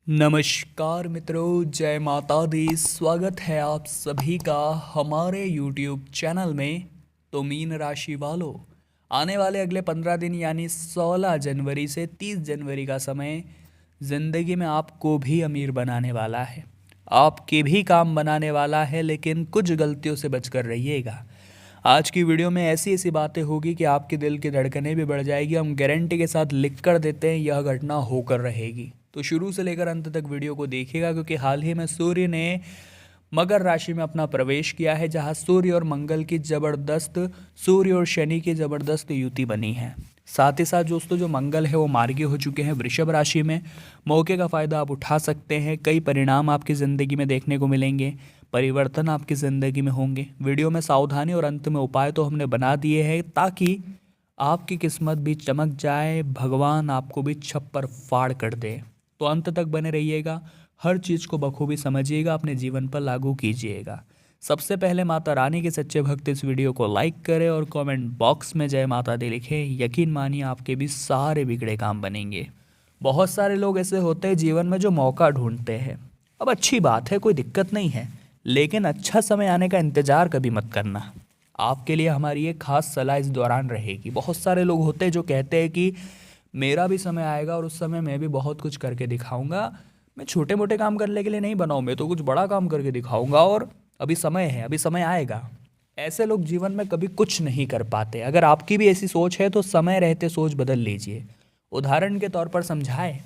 नमस्कार मित्रों, जय माता दी। स्वागत है आप सभी का हमारे YouTube चैनल में। तो मीन राशि वालों, आने वाले अगले 15 दिन यानी 16 जनवरी से 30 जनवरी का समय ज़िंदगी में आपको भी अमीर बनाने वाला है, आपके भी काम बनाने वाला है, लेकिन कुछ गलतियों से बचकर रहिएगा। आज की वीडियो में ऐसी ऐसी बातें होगी कि आपके दिल की धड़कनें भी बढ़ जाएगी। हम गारंटी के साथ लिख कर देते हैं, यह घटना होकर रहेगी। तो शुरू से लेकर अंत तक वीडियो को देखिएगा, क्योंकि हाल ही में सूर्य ने मकर राशि में अपना प्रवेश किया है, जहां सूर्य और मंगल की ज़बरदस्त, सूर्य और शनि की ज़बरदस्त युति बनी है। साथ ही साथ दोस्तों, जो मंगल है वो मार्गी हो चुके हैं वृषभ राशि में। मौके का फ़ायदा आप उठा सकते हैं। कई परिणाम आपकी ज़िंदगी में देखने को मिलेंगे, परिवर्तन आपकी ज़िंदगी में होंगे। वीडियो में सावधानी और अंत में उपाय तो हमने बना दिए हैं, ताकि आपकी किस्मत भी चमक जाए, भगवान आपको भी छप्पर फाड़ कर दे। तो अंत तक बने रहिएगा, हर चीज़ को बखूबी समझिएगा, अपने जीवन पर लागू कीजिएगा। सबसे पहले माता रानी के सच्चे भक्त इस वीडियो को लाइक करें और कमेंट बॉक्स में जय माता दी लिखें। यकीन मानिए आपके भी सारे बिगड़े काम बनेंगे। बहुत सारे लोग ऐसे होते हैं जीवन में जो मौका ढूंढते हैं। अब अच्छी बात है, कोई दिक्कत नहीं है, लेकिन अच्छा समय आने का इंतज़ार कभी मत करना। आपके लिए हमारी एक खास सलाह इस दौरान रहेगी। बहुत सारे लोग होते हैं जो कहते हैं कि मेरा भी समय आएगा और उस समय मैं भी बहुत कुछ करके दिखाऊंगा। मैं छोटे मोटे काम करने के लिए नहीं बनाऊँ, मैं तो कुछ बड़ा काम करके दिखाऊंगा, और अभी समय है, अभी समय आएगा। ऐसे लोग जीवन में कभी कुछ नहीं कर पाते। अगर आपकी भी ऐसी सोच है तो समय रहते सोच बदल लीजिए। उदाहरण के तौर पर समझाएं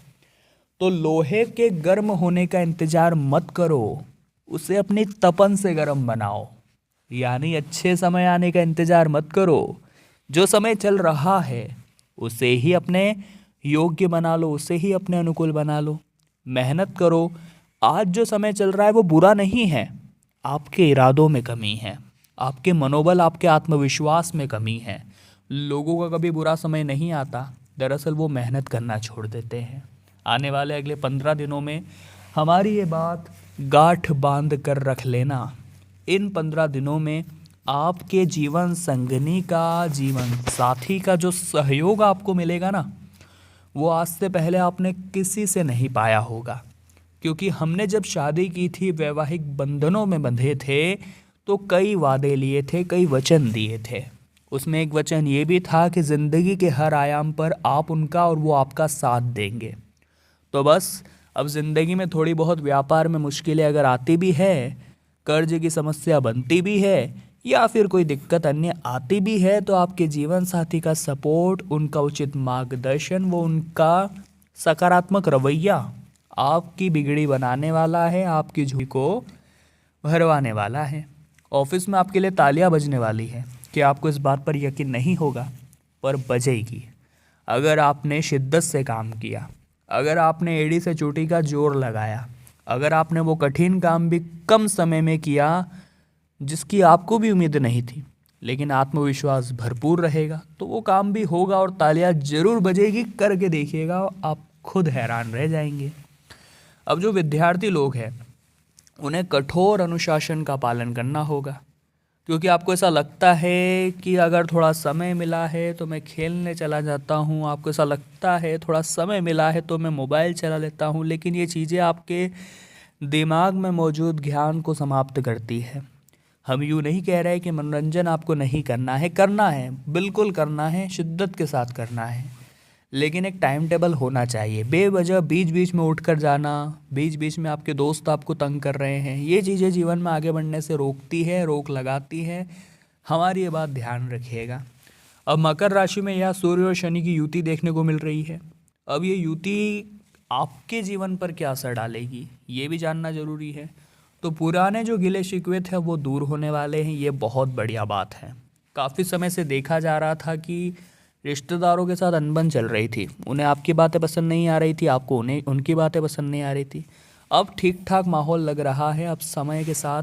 तो लोहे के गर्म होने का इंतजार मत करो, उसे अपनी तपन से गर्म बनाओ। यानी अच्छे समय आने का इंतजार मत करो, जो समय चल रहा है उसे ही अपने योग्य बना लो, उसे ही अपने अनुकूल बना लो। मेहनत करो। आज जो समय चल रहा है वो बुरा नहीं है, आपके इरादों में कमी है, आपके मनोबल, आपके आत्मविश्वास में कमी है। लोगों का कभी बुरा समय नहीं आता, दरअसल वो मेहनत करना छोड़ देते हैं। आने वाले अगले 15 दिनों में हमारी ये बात गांठ बांध कर रख लेना। इन 15 दिनों में आपके जीवन संगनी का, जीवन साथी का जो सहयोग आपको मिलेगा ना, वो आज से पहले आपने किसी से नहीं पाया होगा। क्योंकि हमने जब शादी की थी, वैवाहिक बंधनों में बंधे थे, तो कई वादे लिए थे, कई वचन दिए थे। उसमें एक वचन ये भी था कि ज़िंदगी के हर आयाम पर आप उनका और वो आपका साथ देंगे। तो बस अब ज़िंदगी में थोड़ी बहुत व्यापार में मुश्किलें अगर आती भी है, कर्ज की समस्या बनती भी है, या फिर कोई दिक्कत अन्य आती भी है, तो आपके जीवन साथी का सपोर्ट, उनका उचित मार्गदर्शन, वो उनका सकारात्मक रवैया आपकी बिगड़ी बनाने वाला है, आपकी झोली को भरवाने वाला है। ऑफिस में आपके लिए तालियां बजने वाली है कि आपको इस बात पर यकीन नहीं होगा, पर बजेगी। अगर आपने शिद्दत से काम किया, अगर आपने एड़ी से चोटी का जोर लगाया, अगर आपने वो कठिन काम भी कम समय में किया जिसकी आपको भी उम्मीद नहीं थी, लेकिन आत्मविश्वास भरपूर रहेगा, तो वो काम भी होगा और तालियां जरूर बजेगी। करके देखिएगा, आप खुद हैरान रह जाएंगे। अब जो विद्यार्थी लोग हैं, उन्हें कठोर अनुशासन का पालन करना होगा, क्योंकि आपको ऐसा लगता है कि अगर थोड़ा समय मिला है तो मैं खेलने चला जाता हूँ, आपको ऐसा लगता है थोड़ा समय मिला है तो मैं मोबाइल चला लेता हूँ, लेकिन ये चीज़ें आपके दिमाग में मौजूद ज्ञान को समाप्त करती है। हम यूँ नहीं कह रहे कि मनोरंजन आपको नहीं करना है, करना है, बिल्कुल करना है, शिद्दत के साथ करना है, लेकिन एक टाइम टेबल होना चाहिए। बेवजह बीच बीच में उठकर जाना, बीच बीच में आपके दोस्त आपको तंग कर रहे हैं, ये चीज़ें जीवन में आगे बढ़ने से रोकती है, रोक लगाती है। हमारी ये बात ध्यान रखिएगा। अब मकर राशि में यह सूर्य और शनि की युति देखने को मिल रही है। अब ये युति आपके जीवन पर क्या असर डालेगी, ये भी जानना ज़रूरी है। तो पुराने जो गिले शिकवे थे वो दूर होने वाले हैं, ये बहुत बढ़िया बात है। काफ़ी समय से देखा जा रहा था कि रिश्तेदारों के साथ अनबन चल रही थी, उन्हें आपकी बातें पसंद नहीं आ रही थी, आपको उन्हें उनकी बातें पसंद नहीं आ रही थी। अब ठीक ठाक माहौल लग रहा है, अब समय के साथ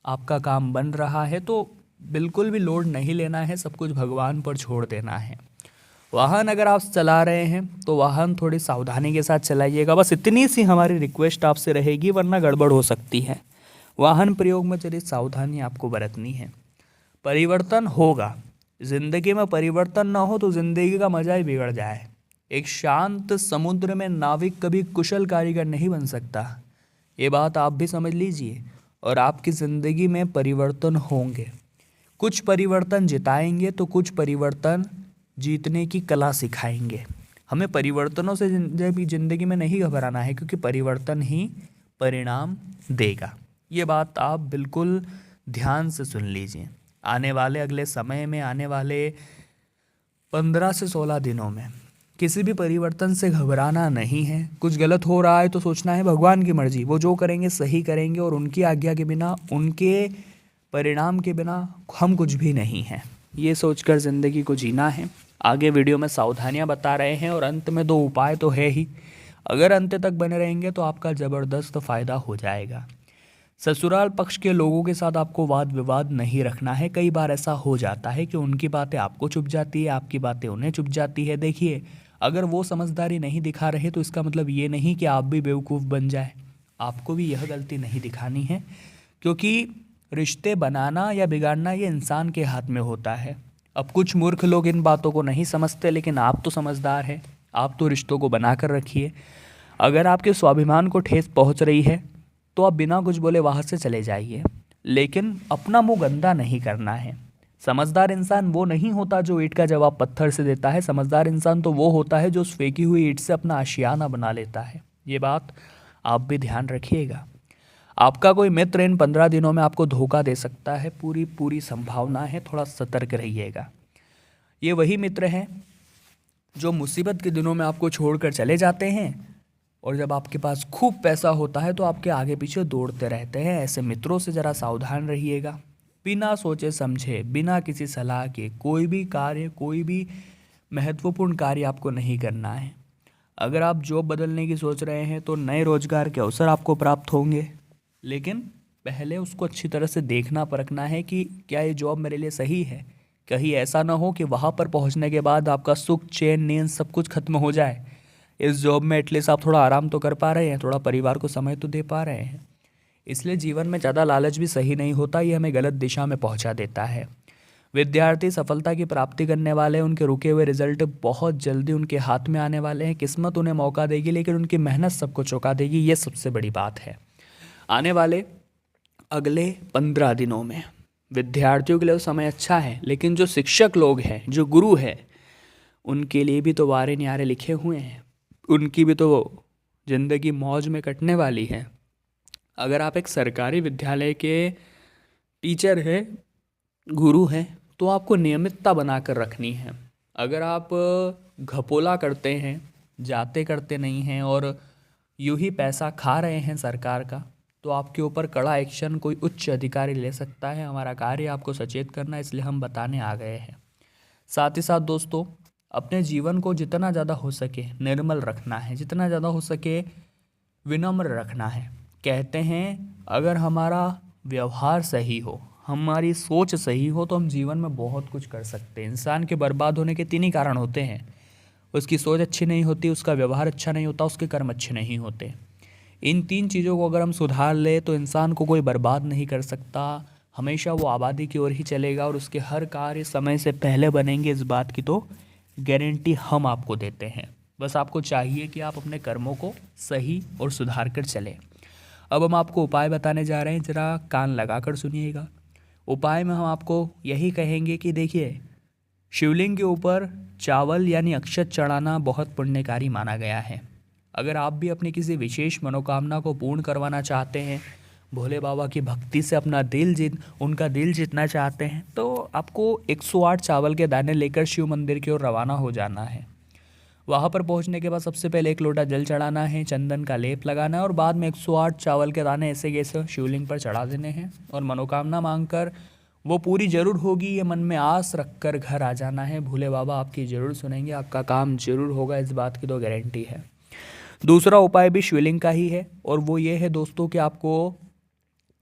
आपका काम बन रहा है, तो बिल्कुल भी लोड नहीं लेना है, सब कुछ भगवान पर छोड़ देना है। वाहन अगर आप चला रहे हैं तो वाहन थोड़ी सावधानी के साथ चलाइएगा, बस इतनी सी हमारी रिक्वेस्ट आपसे रहेगी, वरना गड़बड़ हो सकती है। वाहन प्रयोग में चलिए सावधानी आपको बरतनी है। परिवर्तन होगा, ज़िंदगी में परिवर्तन ना हो तो ज़िंदगी का मज़ा ही बिगड़ जाए। एक शांत समुद्र में नाविक कभी कुशल कारीगर नहीं बन सकता। ये बात आप भी समझ लीजिए। और आपकी ज़िंदगी में परिवर्तन होंगे, कुछ परिवर्तन जिताएंगे तो कुछ परिवर्तन जीतने की कला सिखाएंगे। हमें परिवर्तनों से ज़िंदगी में नहीं घबराना है, क्योंकि परिवर्तन ही परिणाम देगा। ये बात आप बिल्कुल ध्यान से सुन लीजिए। आने वाले अगले समय में, आने वाले 15 से 16 दिनों में किसी भी परिवर्तन से घबराना नहीं है। कुछ गलत हो रहा है तो सोचना है भगवान की मर्जी, वो जो करेंगे सही करेंगे, और उनकी आज्ञा के बिना, उनके परिणाम के बिना हम कुछ भी नहीं हैं। ये सोचकर ज़िंदगी को जीना है। आगे वीडियो में सावधानियां बता रहे हैं, और अंत में 2 उपाय तो है ही। अगर अंत तक बने रहेंगे तो आपका ज़बरदस्त फ़ायदा हो जाएगा। ससुराल पक्ष के लोगों के साथ आपको वाद विवाद नहीं रखना है। कई बार ऐसा हो जाता है कि उनकी बातें आपको चुभ जाती है, आपकी बातें उन्हें चुभ जाती है। देखिए, अगर वो समझदारी नहीं दिखा रहे तो इसका मतलब ये नहीं कि आप भी बेवकूफ़ बन जाए। आपको भी यह गलती नहीं दिखानी है, क्योंकि रिश्ते बनाना या बिगाड़ना ये इंसान के हाथ में होता है। अब कुछ मूर्ख लोग इन बातों को नहीं समझते, लेकिन आप तो समझदार हैं। आप तो रिश्तों को बना कर रखिए। अगर आपके स्वाभिमान को ठेस पहुंच रही है तो आप बिना कुछ बोले वहाँ से चले जाइए, लेकिन अपना मुंह गंदा नहीं करना है। समझदार इंसान वो नहीं होता जो ईंट का जवाब पत्थर से देता है। समझदार इंसान तो वो होता है जो उस फेंकी हुई ईंट से अपना आशियाना बना लेता है। ये बात आप भी ध्यान रखिएगा। आपका कोई मित्र इन 15 दिनों में आपको धोखा दे सकता है, पूरी पूरी संभावना है। थोड़ा सतर्क रहिएगा। ये वही मित्र हैं जो मुसीबत के दिनों में आपको छोड़कर चले जाते हैं, और जब आपके पास खूब पैसा होता है तो आपके आगे पीछे दौड़ते रहते हैं। ऐसे मित्रों से ज़रा सावधान रहिएगा। बिना सोचे समझे, बिना किसी सलाह के कोई भी कार्य, कोई भी महत्वपूर्ण कार्य आपको नहीं करना है। अगर आप जॉब बदलने की सोच रहे हैं तो नए रोजगार के अवसर आपको प्राप्त होंगे, लेकिन पहले उसको अच्छी तरह से देखना परखना है कि क्या ये जॉब मेरे लिए सही है। कहीं ऐसा ना हो कि वहाँ पर पहुँचने के बाद आपका सुख, चैन, नींद सब कुछ खत्म हो जाए। इस जॉब में एटलीस्ट आप थोड़ा आराम तो कर पा रहे हैं, थोड़ा परिवार को समय तो दे पा रहे हैं। इसलिए जीवन में ज़्यादा लालच भी सही नहीं होता, ये हमें गलत दिशा में पहुंचा देता है। विद्यार्थी सफलता की प्राप्ति करने वाले, उनके रुके हुए रिजल्ट बहुत जल्दी उनके हाथ में आने वाले हैं। किस्मत उन्हें मौका देगी, लेकिन उनकी मेहनत सबको चौंका देगी। ये सबसे बड़ी बात है। आने वाले अगले 15 दिनों में विद्यार्थियों के लिए समय अच्छा है, लेकिन जो शिक्षक लोग हैं, जो गुरु हैं, उनके लिए भी तो वारे न्यारे लिखे हुए हैं। उनकी भी तो ज़िंदगी मौज में कटने वाली है। अगर आप एक सरकारी विद्यालय के टीचर हैं, गुरु हैं, तो आपको नियमितता बनाकर रखनी है। अगर आप घपोला करते हैं, जाते करते नहीं हैं और यूं ही पैसा खा रहे हैं सरकार का, तो आपके ऊपर कड़ा एक्शन कोई उच्च अधिकारी ले सकता है। हमारा कार्य आपको सचेत करना, इसलिए हम बताने आ गए हैं। साथ ही साथ दोस्तों, अपने जीवन को जितना ज़्यादा हो सके निर्मल रखना है, जितना ज़्यादा हो सके विनम्र रखना है। कहते हैं अगर हमारा व्यवहार सही हो, हमारी सोच सही हो, तो हम जीवन में बहुत कुछ कर सकते हैं। इंसान के बर्बाद होने के 3 ही कारण होते हैं। उसकी सोच अच्छी नहीं होती, उसका व्यवहार अच्छा नहीं होता, उसके कर्म अच्छे नहीं होते। इन 3 चीज़ों को अगर हम सुधार ले तो इंसान को कोई बर्बाद नहीं कर सकता। हमेशा वो आबादी की ओर ही चलेगा, और उसके हर कार्य समय से पहले बनेंगे। इस बात की तो गारंटी हम आपको देते हैं। बस आपको चाहिए कि आप अपने कर्मों को सही और सुधार कर चलें। अब हम आपको उपाय बताने जा रहे हैं, ज़रा कान लगा कर सुनिएगा। उपाय में हम आपको यही कहेंगे कि देखिए, शिवलिंग के ऊपर चावल यानी अक्षत चढ़ाना बहुत पुण्यकारी माना गया है। अगर आप भी अपनी किसी विशेष मनोकामना को पूर्ण करवाना चाहते हैं, भोले बाबा की भक्ति से उनका दिल जीतना चाहते हैं, तो आपको 108 चावल के दाने लेकर शिव मंदिर की ओर रवाना हो जाना है। वहाँ पर पहुँचने के बाद सबसे पहले 1 लोटा जल चढ़ाना है, चंदन का लेप लगाना है, और बाद में 108 चावल के दाने ऐसे कैसे शिवलिंग पर चढ़ा देने हैं, और मनोकामना मांगकर वो पूरी जरूर होगी, ये मन में आस रखकर घर आ जाना है। भोले बाबा आपकी ज़रूर सुनेंगे, आपका काम जरूर होगा, इस बात की तो गारंटी है। दूसरा उपाय भी शिवलिंग का ही है, और वो ये है दोस्तों कि आपको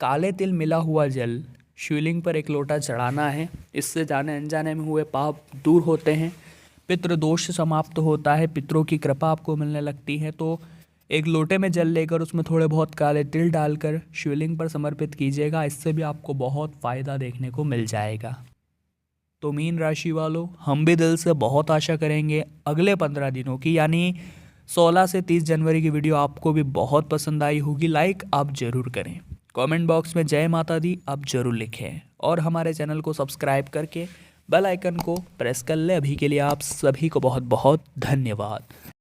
काले तिल मिला हुआ जल शिवलिंग पर 1 लोटा चढ़ाना है। इससे जाने अनजाने में हुए पाप दूर होते हैं, पितृदोष समाप्त होता है, पितरों की कृपा आपको मिलने लगती है। तो 1 लोटे में जल लेकर उसमें थोड़े बहुत काले तिल डालकर शिवलिंग पर समर्पित कीजिएगा। इससे भी आपको बहुत फ़ायदा देखने को मिल जाएगा। तो मीन राशि वालों, हम भी दिल से बहुत आशा करेंगे अगले 15 दिनों की, यानी 16 से 30 जनवरी की वीडियो आपको भी बहुत पसंद आई होगी। लाइक आप ज़रूर करें, कमेंट बॉक्स में जय माता दी आप ज़रूर लिखें और हमारे चैनल को सब्सक्राइब करके बेल आइकन को प्रेस कर ले। अभी के लिए आप सभी को बहुत बहुत धन्यवाद।